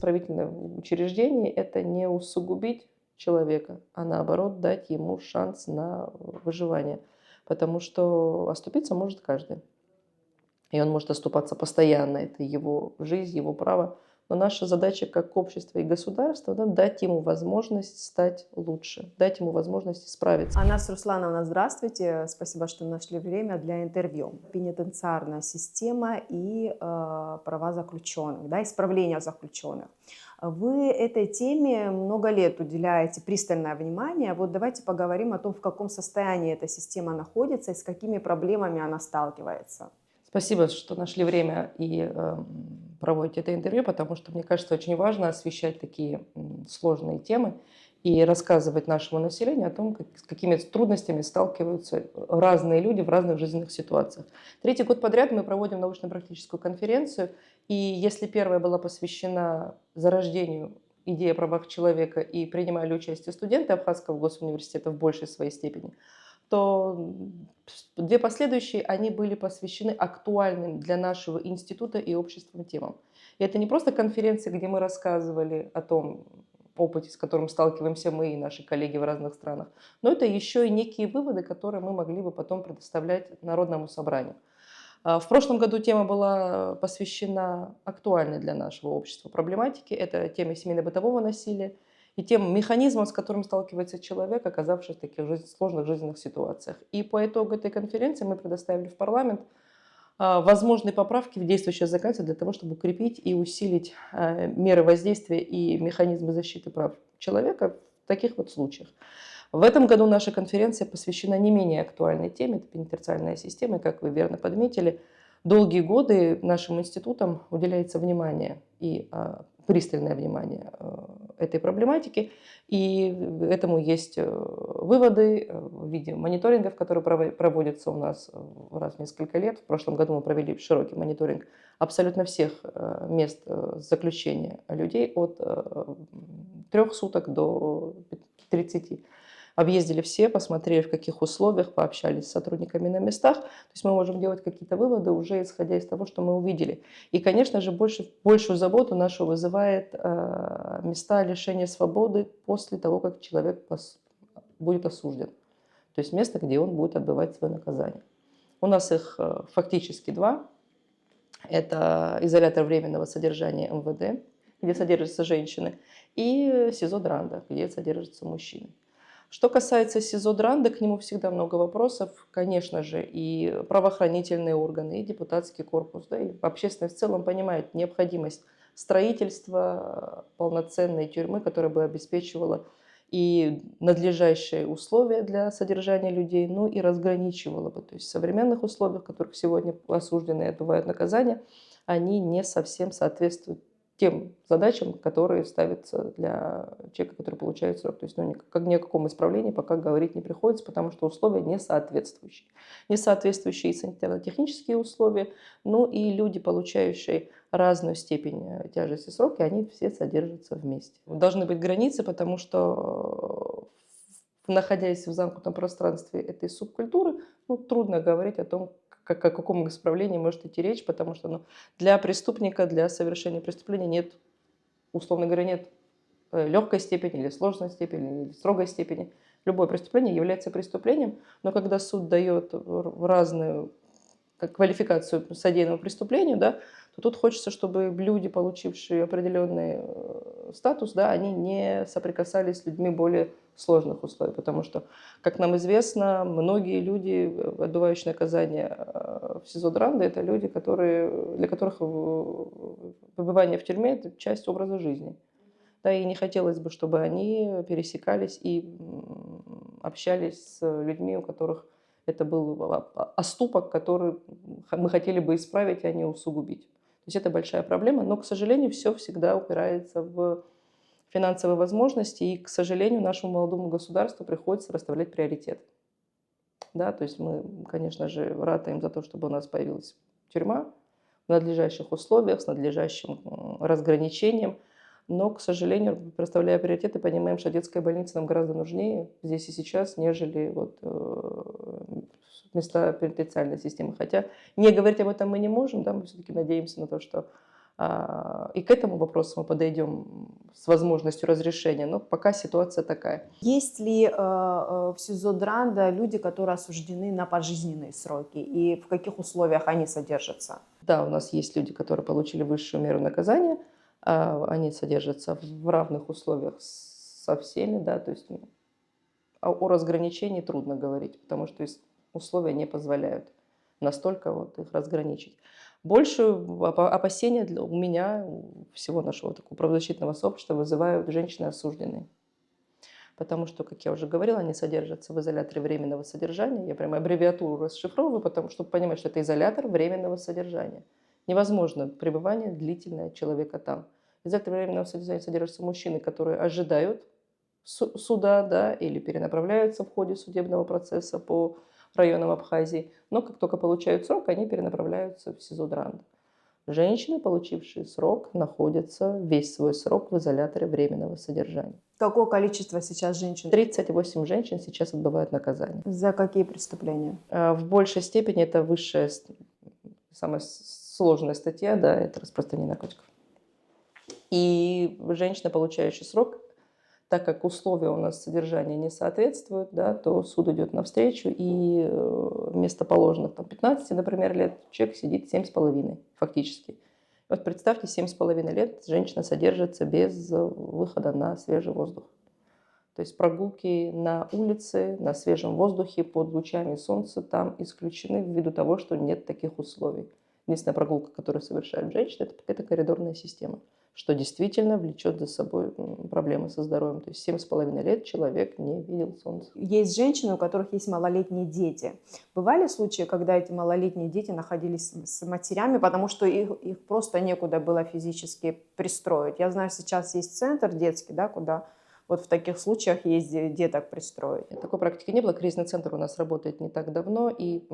исправительное учреждение– это не усугубить человека, а наоборот дать ему шанс на выживание. Потому что оступиться может каждый. И он может оступаться постоянно, это его жизнь, его право. Но наша задача как общество и государство, да, дать ему возможность стать лучше, дать ему возможность исправиться. Анас Руслановна, здравствуйте. Спасибо, что нашли время для интервью. Пенитенциарная система и права заключенных, да, исправление заключенных. Вы этой теме много лет уделяете пристальное внимание. Вот давайте поговорим о том, в каком состоянии эта система находится и с какими проблемами она сталкивается. Спасибо, что нашли время и проводите это интервью, потому что, мне кажется, очень важно освещать такие сложные темы и рассказывать нашему населению о том, с какими трудностями сталкиваются разные люди в разных жизненных ситуациях. Третий год подряд мы проводим научно-практическую конференцию, и если первая была посвящена зарождению идеи о правах человека и принимали участие студенты Абхазского госуниверситета в большей своей степени, то две последующие, они были посвящены актуальным для нашего института и общества темам. И это не просто конференция, где мы рассказывали о том опыте, с которым сталкиваемся мы и наши коллеги в разных странах, но это еще и некие выводы, которые мы могли бы потом предоставлять Народному собранию. В прошлом году тема была посвящена актуальной для нашего общества проблематике. Это теме семейно-бытового насилия и тем механизмам, с которым сталкивается человек, оказавшись в таких сложных жизненных ситуациях. И по итогу этой конференции мы предоставили в парламент возможные поправки в действующее законодательство для того, чтобы укрепить и усилить меры воздействия и механизмы защиты прав человека в таких вот случаях. В этом году наша конференция посвящена не менее актуальной теме, это пенитенциарная система, и, как вы верно подметили, долгие годы нашим институтам уделяется внимание и пристальное внимание этой проблематике, и этому есть выводы в виде мониторингов, которые проводятся у нас раз в несколько лет. В прошлом году мы провели широкий мониторинг абсолютно всех мест заключения людей от 3 суток до 30. Объездили все, посмотрели, в каких условиях, пообщались с сотрудниками на местах. То есть мы можем делать какие-то выводы, уже исходя из того, что мы увидели. И, конечно же, большую заботу нашу вызывает места лишения свободы после того, как человек будет осужден. То есть место, где он будет отбывать свое наказание. У нас их фактически два. Это изолятор временного содержания МВД, где содержатся женщины, и СИЗО Дранда, где содержатся мужчины. Что касается СИЗО Дранда, к нему всегда много вопросов. Конечно же, и правоохранительные органы, и депутатский корпус, да, и общественность в целом понимает необходимость строительства полноценной тюрьмы, которая бы обеспечивала и надлежащие условия для содержания людей, ну и разграничивала бы. То есть в современных условиях, в которых сегодня осужденные отбывают наказание, они не совсем соответствуют тем задачам, которые ставятся для человека, который получает срок. То есть ни о каком исправлении пока говорить не приходится, потому что условия не соответствующие. Несоответствующие и санитарно-технические условия, ну и люди, получающие разную степень тяжести срока, они все содержатся вместе. Должны быть границы, потому что, находясь в замкнутом пространстве этой субкультуры, ну, трудно говорить о том, о каком исправлении может идти речь, потому что для преступника, для совершения преступления нет, условно говоря, нет легкой степени или сложной степени, или строгой степени. Любое преступление является преступлением, но когда суд дает в разную квалификацию содеянного преступления, да, то тут хочется, чтобы люди, получившие определенный статус, да, они не соприкасались с людьми более сложных условий, потому что, как нам известно, многие люди, отбывающие наказание в СИЗО Дранда, это люди, для которых пребывание в тюрьме– это часть образа жизни. Да, и не хотелось бы, чтобы они пересекались и общались с людьми, у которых это был оступок, который мы хотели бы исправить, а не усугубить. То есть это большая проблема, но, к сожалению, все всегда упирается в финансовые возможности, и, к сожалению, нашему молодому государству приходится расставлять приоритеты. Да, то есть мы, конечно же, ратуем за то, чтобы у нас появилась тюрьма в надлежащих условиях, с надлежащим разграничением, но, к сожалению, представляя приоритеты, понимаем, что детская больница нам гораздо нужнее здесь и сейчас, нежели места пенитенциарной системы. Хотя не говорить об этом мы не можем, да, мы все-таки надеемся на то, что И к этому вопросу мы подойдем с возможностью разрешения, но пока ситуация такая. Есть ли в СИЗО Дранда люди, которые осуждены на пожизненные сроки, и в каких условиях они содержатся? Да, у нас есть люди, которые получили высшую меру наказания, они содержатся в равных условиях со всеми, да, то есть о разграничении трудно говорить, потому что условия не позволяют настолько вот их разграничить. Больше опасения у меня, у всего нашего такого правозащитного сообщества вызывают женщины осужденные. Потому что, как я уже говорила, они содержатся в изоляторе временного содержания. Я прямо аббревиатуру расшифровываю, потому что понимать, что это изолятор временного содержания. Невозможно пребывание длительное человека там. В изоляторе временного содержания содержатся мужчины, которые ожидают суда, да, или перенаправляются в ходе судебного процесса по районам Абхазии. Но как только получают срок, они перенаправляются в СИЗО Дранда. Женщины, получившие срок, находятся весь свой срок в изоляторе временного содержания. Какое количество сейчас женщин? 38 женщин сейчас отбывают наказание. За какие преступления? В большей степени это высшая, самая сложная статья, да, это распространение наркотиков. И женщина, получающая срок, так как условия у нас содержания не соответствуют, да, то суд идет навстречу, и вместо положенных там, 15, например, лет человек сидит 7,5 фактически. Вот представьте, 7,5 лет женщина содержится без выхода на свежий воздух. То есть прогулки на улице, на свежем воздухе, под лучами солнца там исключены ввиду того, что нет таких условий. Единственная прогулка, которую совершают женщины, это коридорная система, что действительно влечет за собой проблемы со здоровьем. То есть 7,5 лет человек не видел солнца. Есть женщины, у которых есть малолетние дети. Бывали случаи, когда эти малолетние дети находились с матерями, потому что их просто некуда было физически пристроить? Я знаю, сейчас есть центр детский, да, куда вот в таких случаях есть деток пристроить. Такой практики не было. Кризисный центр у нас работает не так давно, и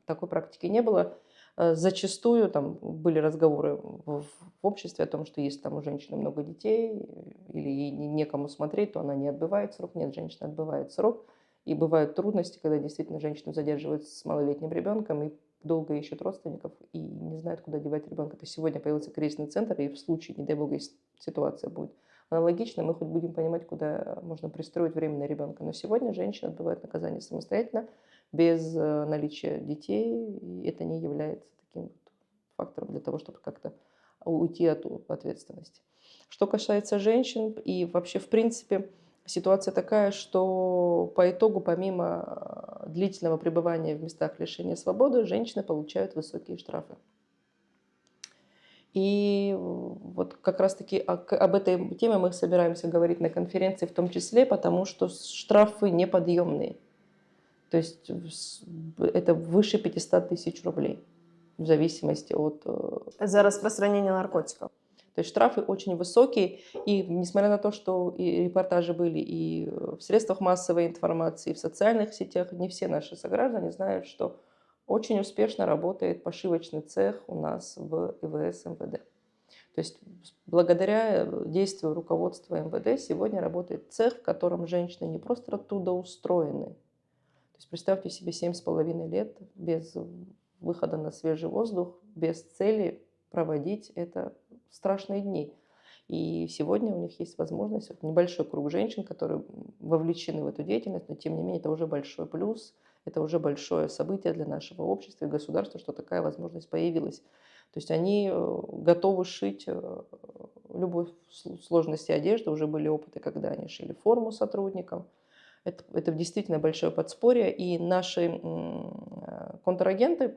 такой практики не было. Зачастую там были разговоры в обществе о том, что если там у женщины много детей или ей некому смотреть, то она не отбывает срок. Нет, женщина отбывает срок. И бывают трудности, когда действительно женщину задерживают с малолетним ребенком и долго ищут родственников и не знают, куда девать ребенка. То сегодня появился кризисный центр, и в случае, не дай бог, если ситуация будет аналогично, мы хоть будем понимать, куда можно пристроить временно ребенка. Но сегодня женщина отбывает наказание самостоятельно, без наличия детей, и это не является таким вот фактором для того, чтобы как-то уйти от ответственности. Что касается женщин, и вообще, в принципе, ситуация такая, что по итогу, помимо длительного пребывания в местах лишения свободы, женщины получают высокие штрафы. И вот как раз-таки об этой теме мы собираемся говорить на конференции в том числе, потому что штрафы неподъемные. То есть это выше 500 тысяч рублей в зависимости от... За распространение наркотиков. То есть штрафы очень высокие, и несмотря на то, что и репортажи были и в средствах массовой информации, и в социальных сетях, не все наши сограждане знают, что очень успешно работает пошивочный цех у нас в ИВС МВД. То есть благодаря действию руководства МВД сегодня работает цех, в котором женщины не просто трудоустроены. То есть представьте себе 7,5 лет без выхода на свежий воздух, без цели проводить это страшные дни. И сегодня у них есть возможность, вот небольшой круг женщин, которые вовлечены в эту деятельность, но тем не менее это уже большой плюс, это уже большое событие для нашего общества и государства, что такая возможность появилась. То есть они готовы шить любой сложности одежды. Уже были опыты, когда они шили форму сотрудникам. Это действительно большое подспорье. И наши контрагенты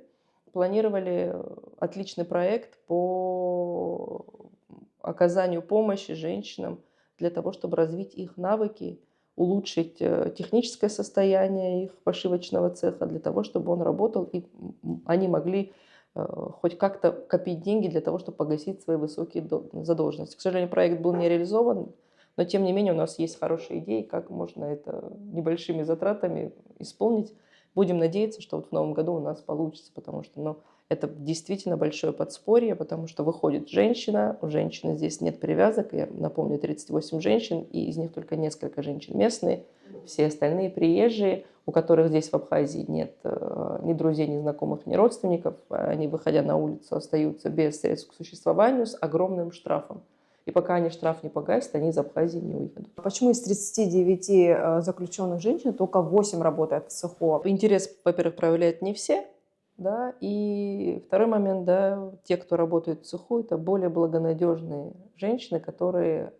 планировали отличный проект по оказанию помощи женщинам для того, чтобы развить их навыки, улучшить техническое состояние их пошивочного цеха, для того, чтобы он работал, и они могли хоть как-то копить деньги для того, чтобы погасить свои высокие задолженности. К сожалению, проект был не реализован, но тем не менее у нас есть хорошие идеи, как можно это небольшими затратами исполнить. Будем надеяться, что вот в новом году у нас получится, потому что Это действительно большое подспорье, потому что выходит женщина, у женщины здесь нет привязок. Я напомню, 38 женщин, и из них только несколько женщин местные, все остальные приезжие, у которых здесь в Абхазии нет ни друзей, ни знакомых, ни родственников. Они, выходя на улицу, остаются без средств к существованию с огромным штрафом. И пока они штраф не погасят, они из Абхазии не уедут. Почему из 39 заключенных женщин только 8 работает в цеху? Интерес, во-первых, проявляют не все, да, и второй момент, да, те, кто работает в цеху, это более благонадежные женщины, которые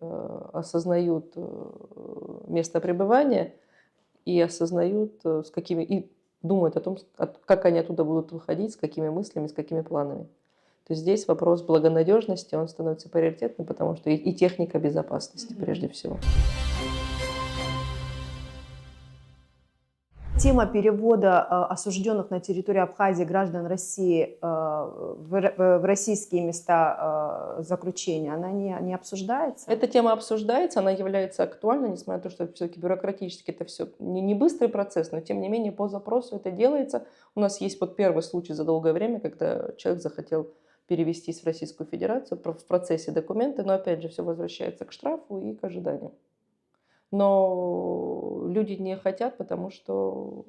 осознают место пребывания и осознают, с какими, и думают о том, как они оттуда будут выходить, с какими мыслями, с какими планами. То есть здесь вопрос благонадежности, он становится приоритетным, потому что и техника безопасности прежде всего. Тема перевода осужденных на территории Абхазии граждан России в российские места заключения, она не обсуждается? Эта тема обсуждается, она является актуальной, несмотря на то, что все-таки бюрократически это все не быстрый процесс, но тем не менее по запросу это делается. У нас есть вот первый случай за долгое время, когда человек захотел перевестись в Российскую Федерацию в процессе документы, но опять же все возвращается к штрафу и к ожиданию. Но люди не хотят, потому что,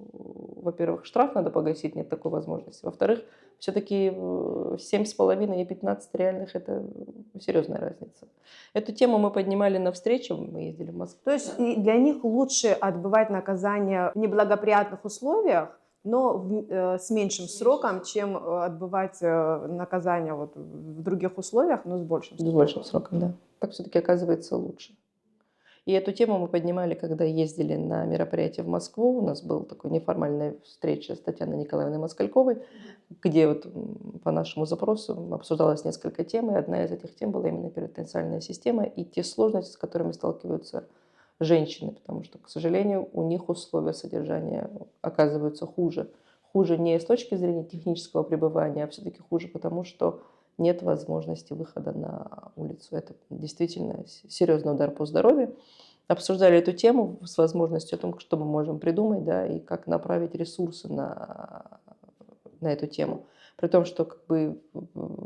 во-первых, штраф надо погасить, нет такой возможности. Во-вторых, все-таки 7,5 и 15 реальных – это серьезная разница. Эту тему мы поднимали на встрече, мы ездили в Москву. То есть и для них лучше отбывать наказание в неблагоприятных условиях, но с меньшим сроком, чем отбывать наказание вот в других условиях, но с большим С сроком. большим сроком, да. Так все-таки оказывается лучше. И эту тему мы поднимали, когда ездили на мероприятие в Москву. У нас была такая неформальная встреча с Татьяной Николаевной Москальковой, где вот по нашему запросу обсуждалось несколько тем, и одна из этих тем была именно перитенциальная система и те сложности, с которыми сталкиваются женщины, потому что, к сожалению, у них условия содержания оказываются хуже. Хуже не с точки зрения технического пребывания, а все-таки хуже потому, что нет возможности выхода на улицу. Это действительно серьезный удар по здоровью. Обсуждали эту тему с возможностью о том, что мы можем придумать, да, и как направить ресурсы на эту тему. При том, что как бы,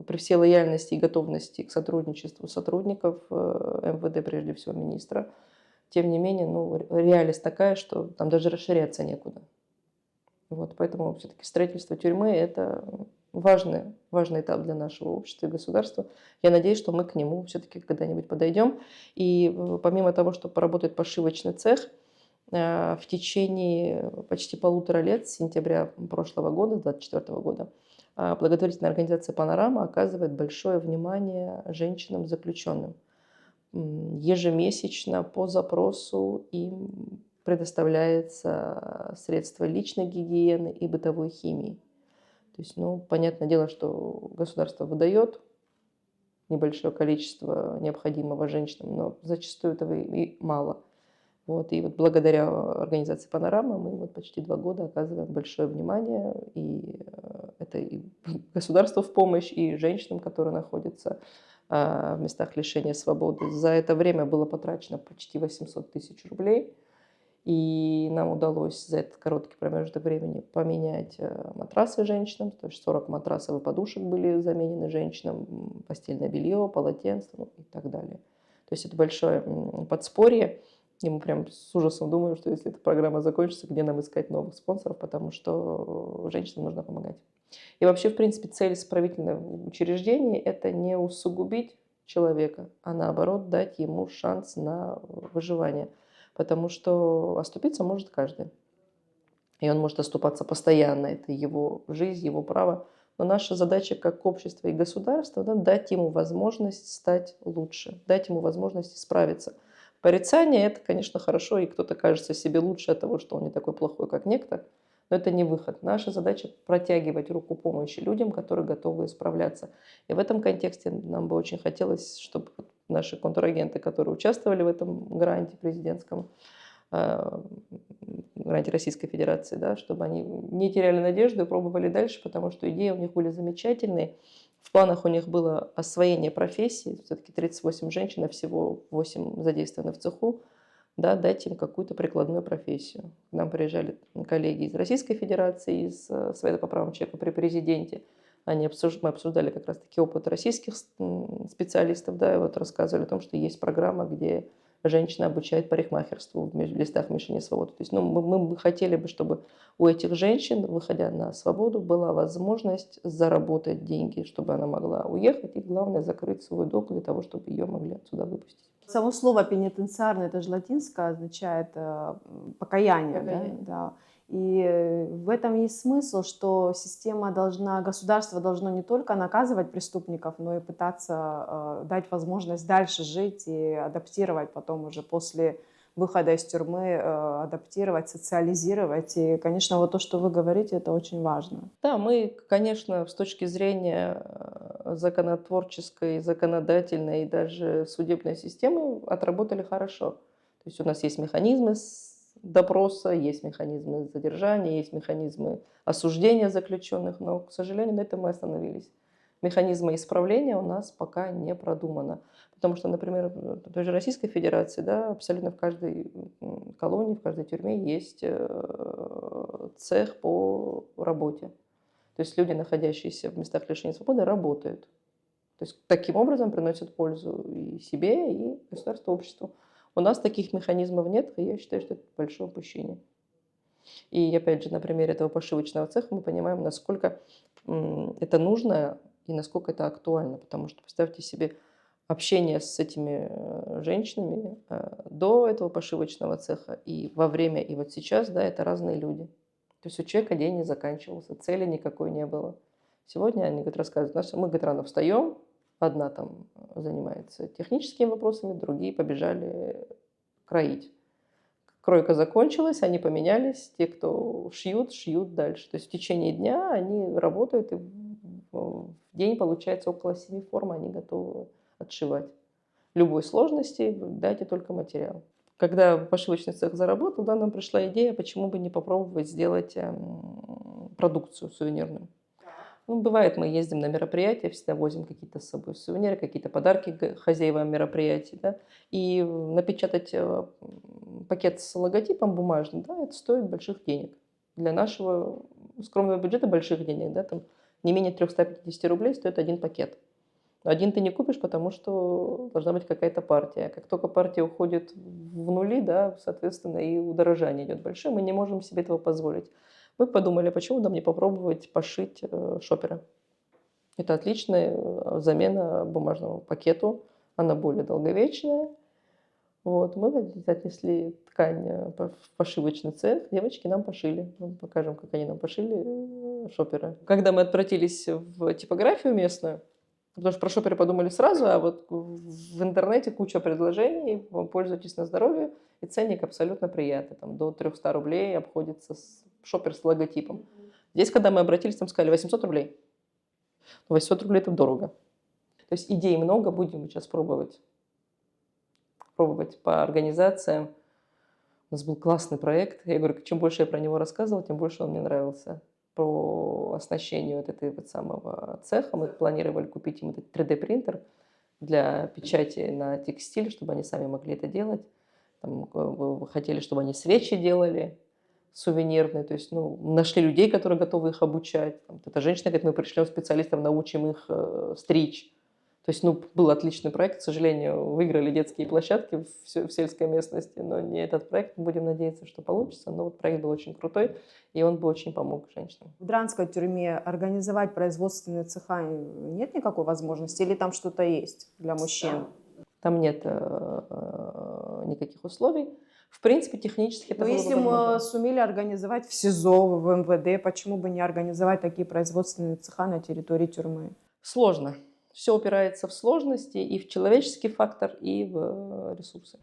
при всей лояльности и готовности к сотрудничеству сотрудников МВД, прежде всего министра, тем не менее, реальность такая, что там даже расширяться некуда. Вот, поэтому все-таки строительство тюрьмы – это важный этап для нашего общества и государства. Я надеюсь, что мы к нему все-таки когда-нибудь подойдем. И помимо того, что поработает пошивочный цех, в течение почти 1,5 лет, с сентября прошлого года, 2024 года, благотворительная организация «Панорама» оказывает большое внимание женщинам-заключенным. Ежемесячно по запросу им предоставляется средства личной гигиены и бытовой химии. То есть, понятное дело, что государство выдает небольшое количество необходимого женщинам, но зачастую этого и мало. Вот, и вот благодаря организации «Панорама» мы вот почти 2 года оказываем большое внимание, и это и государству в помощь, и женщинам, которые находятся в местах лишения свободы. За это время было потрачено почти 800 тысяч рублей. И нам удалось за этот короткий промежуток времени поменять матрасы женщинам. То есть 40 матрасов и подушек были заменены женщинам, постельное белье, полотенце и так далее. То есть это большое подспорье. И мы прям с ужасом думаем, что если эта программа закончится, где нам искать новых спонсоров, потому что женщинам нужно помогать. И вообще, в принципе, цель исправительного учреждения – это не усугубить человека, а наоборот дать ему шанс на выживание. Потому что оступиться может каждый. И он может оступаться постоянно. Это его жизнь, его право. Но наша задача как общества и государства – дать ему возможность стать лучше, дать ему возможность справиться. Порицание – это, конечно, хорошо, и кто-то кажется себе лучше от того, что он не такой плохой, как некто. Но это не выход. Наша задача – протягивать руку помощи людям, которые готовы исправляться. И в этом контексте нам бы очень хотелось, чтобы наши контрагенты, которые участвовали в этом гранте президентском, гранте Российской Федерации, да, чтобы они не теряли надежду и пробовали дальше, потому что идеи у них были замечательные. В планах у них было освоение профессии, все-таки 38 женщин, а всего 8 задействованы в цеху, да, дать им какую-то прикладную профессию. К нам приезжали коллеги из Российской Федерации, из Совета по правам человека при президенте, Мы обсуждали как раз-таки опыт российских специалистов, да, и вот рассказывали о том, что есть программа, где женщина обучает парикмахерству в листах Мишени Свободы. То есть, ну, мы бы хотели бы, чтобы у этих женщин, выходя на свободу, была возможность заработать деньги, чтобы она могла уехать и, главное, закрыть свой долг для того, чтобы ее могли отсюда выпустить. Само слово пенитенциарный, это же латинское, означает покаяние, Покаяние. да. И в этом есть смысл, что государство должно не только наказывать преступников, но и пытаться дать возможность дальше жить и адаптировать потом уже после выхода из тюрьмы, адаптировать, социализировать. И, конечно, вот то, что вы говорите, это очень важно. Да, мы, конечно, с точки зрения законотворческой, законодательной и даже судебной системы отработали хорошо. То есть у нас есть механизмы допроса, есть механизмы задержания, есть механизмы осуждения заключенных, но, к сожалению, на этом мы остановились. Механизма исправления у нас пока не продумано. Потому что, например, в той же Российской Федерации, да, абсолютно в каждой колонии, в каждой тюрьме есть цех по работе. То есть люди, находящиеся в местах лишения свободы, работают. То есть таким образом приносят пользу и себе, и государству, обществу. У нас таких механизмов нет, и я считаю, что это большое упущение. И опять же, на примере этого пошивочного цеха мы понимаем, насколько это нужно и насколько это актуально. Потому что представьте себе общение с этими женщинами до этого пошивочного цеха и во время, и вот сейчас, да, это разные люди. То есть у человека день не заканчивался, цели никакой не было. Сегодня они, говорят, рассказывают, мы, говорит, рано встаем, одна там занимается техническими вопросами, другие побежали кроить. Кройка закончилась, они поменялись, те, кто шьют, шьют дальше. То есть в течение дня они работают, и в день получается около 7 форм, они готовы отшивать. Любой сложности дайте только материал. Когда пошивочный цех заработал, да, нам пришла идея, почему бы не попробовать сделать продукцию сувенирную. Ну, бывает, мы ездим на мероприятия, всегда возим какие-то с собой сувениры, какие-то подарки хозяевам мероприятий, да, и напечатать пакет с логотипом бумажным, да, это стоит больших денег. Для нашего скромного бюджета больших денег, да, там не менее 350 рублей стоит один пакет. Один ты не купишь, потому что должна быть какая-то партия. Как только партия уходит в нули, да, соответственно, и удорожание идет большое, мы не можем себе этого позволить. Мы подумали, почему нам не попробовать пошить шоперы. Это отличная замена бумажному пакету, она более долговечная. Вот, мы отнесли ткань в пошивочный цех, девочки нам пошили. Мы покажем, как они нам пошили шоперы. Когда мы обратились в типографию местную, потому что про шоперы подумали сразу, а вот в интернете куча предложений, пользуйтесь на здоровье, и ценник абсолютно приятный. Там до 300 рублей обходится шопер с логотипом. Здесь, когда мы обратились, там сказали 800 рублей. 800 рублей – это дорого. То есть идей много, будем сейчас пробовать по организациям. У нас был классный проект. Я говорю, чем больше я про него рассказывала, тем больше он мне нравился. По оснащению вот этого вот самого цеха мы планировали купить им этот 3D-принтер для печати на текстиль, чтобы они сами могли это делать. Там, хотели, чтобы они свечи делали сувенирные, то есть, ну, нашли людей, которые готовы их обучать. Там, эта женщина говорит, мы пришлем специалистов, научим их стричь. То есть, ну, был отличный проект, к сожалению, выиграли детские площадки в сельской местности, но не этот проект, будем надеяться, что получится, но вот проект был очень крутой, и он бы очень помог женщинам. В Дранской тюрьме организовать производственные цеха нет никакой возможности или там что-то есть для мужчин? Там нет никаких условий. В принципе, технически это Но было бы если возможно. мы сумели организовать в СИЗО, в МВД, почему бы не организовать такие производственные цеха на территории тюрьмы? Сложно. Все упирается в сложности и в человеческий фактор, и в ресурсы.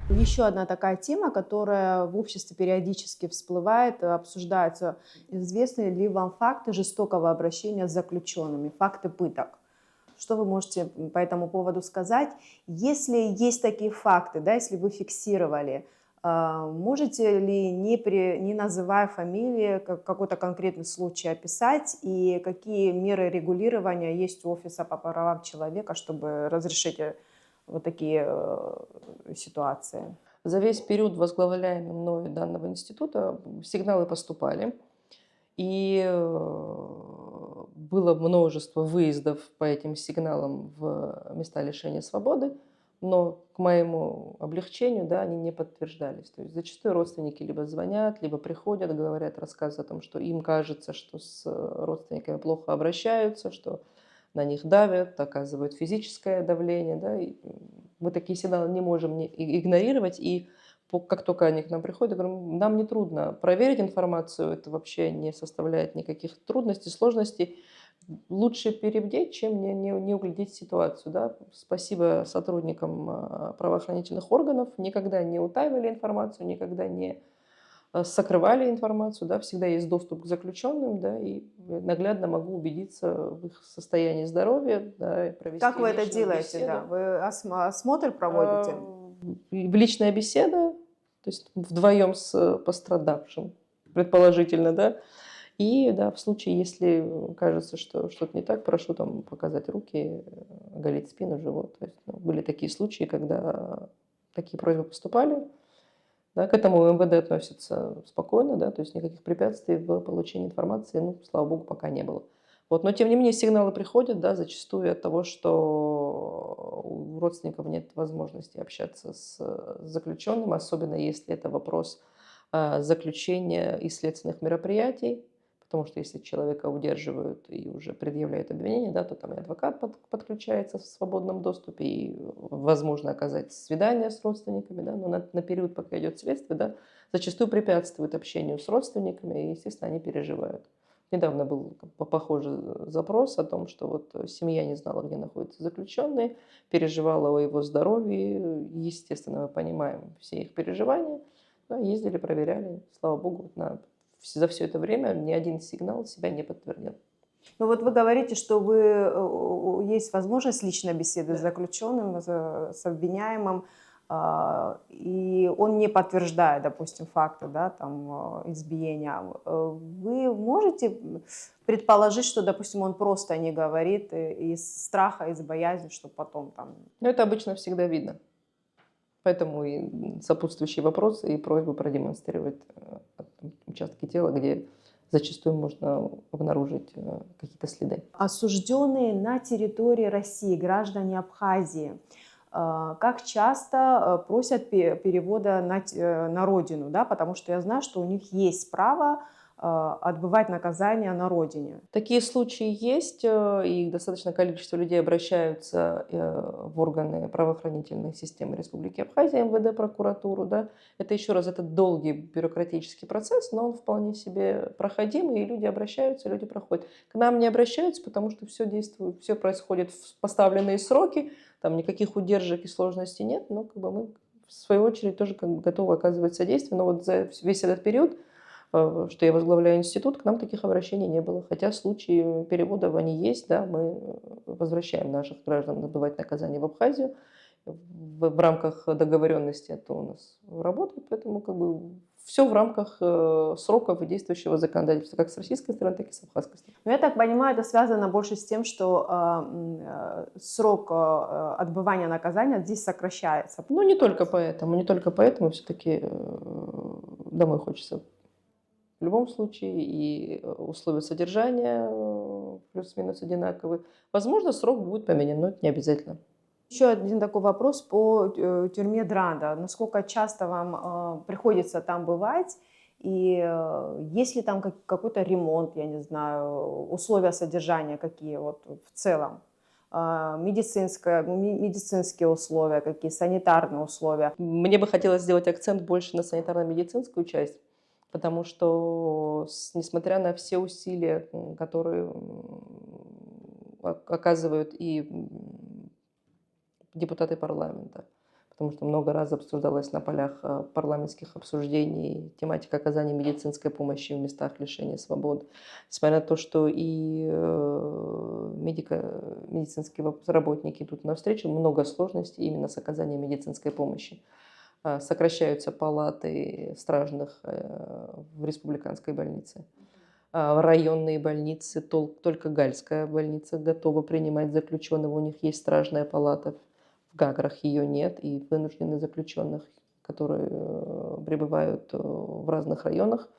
Еще одна такая тема, которая в обществе периодически всплывает, обсуждается. Известны ли вам факты жестокого обращения с заключенными, факты пыток? Что вы можете по этому поводу сказать? Если есть такие факты, да, если вы фиксировали, можете ли, не называя фамилии, какой-то конкретный случай описать и какие меры регулирования есть у Офиса по правам человека, чтобы разрешить вот такие ситуации? За весь период возглавляемого мною данного института сигналы поступали, и было множество выездов по этим сигналам в места лишения свободы, но к моему облегчению, да, они не подтверждались. То есть зачастую родственники либо звонят, либо приходят, говорят, рассказывают о том, что им кажется, что с родственниками плохо обращаются, что на них давят, оказывают физическое давление. Да, и мы такие сигналы не можем игнорировать, и как только они к нам приходят, я говорю, нам не трудно проверить информацию, это вообще не составляет никаких трудностей, сложностей. Лучше перебдеть, чем не углядеть ситуацию. Да. Спасибо сотрудникам правоохранительных органов, никогда не утаивали информацию, никогда не сокрывали информацию, да, всегда есть доступ к заключенным, да, и наглядно могу убедиться в их состоянии здоровья, да, и провести Как вы это личную делаете, да? беседу. Вы осмотр проводите? Личная беседа, то есть вдвоем с пострадавшим, предположительно, да. И да, в случае, если кажется, что что-то не так, прошу там показать руки, оголить спину, живот. То есть, ну, были такие случаи, когда такие просьбы поступали. Да, к этому МВД относится спокойно, да, то есть никаких препятствий в получении информации, ну, слава богу, пока не было. Вот, но тем не менее сигналы приходят, да, зачастую от того, что у родственников нет возможности общаться с заключенным, особенно если это вопрос заключения и следственных мероприятий, потому что если человека удерживают и уже предъявляют обвинение, да, то там и адвокат подключается в свободном доступе, и возможно оказать свидание с родственниками, да, но на период, пока идет следствие, да, зачастую препятствует общению с родственниками, и, естественно, они переживают. Недавно был похожий запрос о том, что вот семья не знала, где находится заключенный, переживала о его здоровье. Естественно, мы понимаем все их переживания. Да, ездили, проверяли. Слава богу, за все это время ни один сигнал себя не подтвердил. Ну вот вы говорите, что есть возможность личной беседы с заключенным, с обвиняемым, и он не подтверждает, допустим, факты, да, там, избиения. Вы можете предположить, что, допустим, он просто не говорит из страха, из боязни, что потом там... Но это обычно всегда видно. Поэтому и сопутствующие вопросы и просьбы продемонстрировать участки тела, где зачастую можно обнаружить какие-то следы. Осужденные на территории России, граждане Абхазии, как часто просят перевода на родину, да, потому что я знаю, что у них есть право отбывать наказание на родине. Такие случаи есть, и достаточное количество людей обращаются в органы правоохранительной системы Республики Абхазия, МВД, прокуратуру. Да. Это еще раз, это долгий бюрократический процесс, но он вполне себе проходимый, и люди обращаются, люди проходят. К нам не обращаются, потому что все действует, все происходит в поставленные сроки, там никаких удержек и сложностей нет, но как бы мы в свою очередь тоже как бы готовы оказывать содействие, но вот за весь этот период, что я возглавляю институт, к нам таких обращений не было. Хотя случаи переводов они есть, да, мы возвращаем наших граждан отбывать наказание в Абхазию. В рамках договоренности это у нас работает, поэтому как бы все в рамках сроков действующего законодательства, как с российской стороны, так и с абхазской стороны. Но я так понимаю, это связано больше с тем, что срок отбывания наказания здесь сокращается. Ну, не только поэтому все-таки домой хочется. В любом случае и условия содержания плюс-минус одинаковые. Возможно, срок будет поменян, но это не обязательно. Еще один такой вопрос по тюрьме Дранда. Насколько часто вам приходится там бывать? И есть ли там какой-то ремонт, я не знаю, условия содержания какие вот в целом? Медицинские условия, какие санитарные условия. Мне бы хотелось сделать акцент больше на санитарно-медицинскую часть, потому что, несмотря на все усилия, которые оказывают и депутаты парламента, потому что много раз обсуждалась на полях парламентских обсуждений тематика оказания медицинской помощи в местах лишения свободы. Несмотря на то, что и медицинские работники идут навстречу, много сложностей именно с оказанием медицинской помощи. Сокращаются палаты стражных в республиканской больнице. Районные больницы, только Гальская больница готова принимать заключенного, у них есть стражная палата. В Гаграх ее нет, и вынуждены заключенных которые пребывают в разных районах,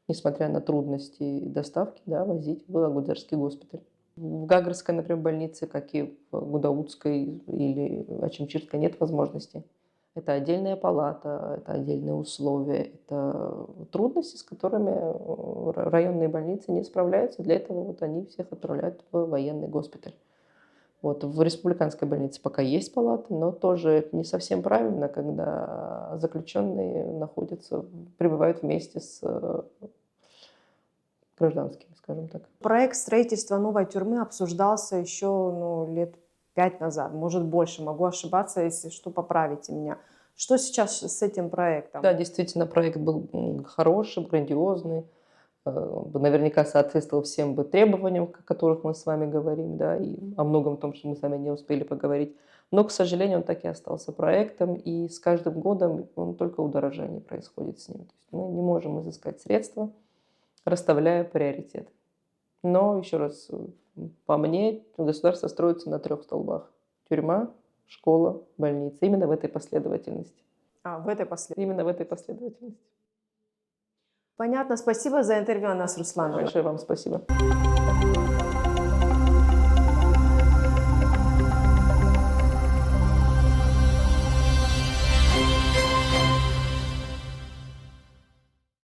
несмотря на трудности доставки, да, возить в Агудерский госпиталь. В Гагарской, например, больнице, как и в Гудаутской или Ачимчирской, нет возможности. Это отдельная палата, это отдельные условия, это трудности, с которыми районные больницы не справляются. Для этого вот они всех отправляют в военный госпиталь. Вот. В республиканской больнице пока есть палаты, но тоже это не совсем правильно, когда заключенные пребывают вместе с гражданскими, скажем так. Проект строительства новой тюрьмы обсуждался еще лет 5 назад, может больше, могу ошибаться, если что, поправите меня. Что сейчас с этим проектом? Да, действительно, проект был хороший, грандиозный, наверняка соответствовал всем бы требованиям, о которых мы с вами говорим, да, и о многом том, что мы с вами не успели поговорить. Но, к сожалению, он так и остался проектом, и с каждым годом только удорожание происходит с ним. То есть мы не можем изыскать средства, расставляя приоритеты. Но, еще раз, по мне, государство строится на 3 столбах. Тюрьма, школа, больница. Именно в этой последовательности. Именно в этой последовательности. Понятно. Спасибо за интервью, Анас Руслановна. Большое вам спасибо.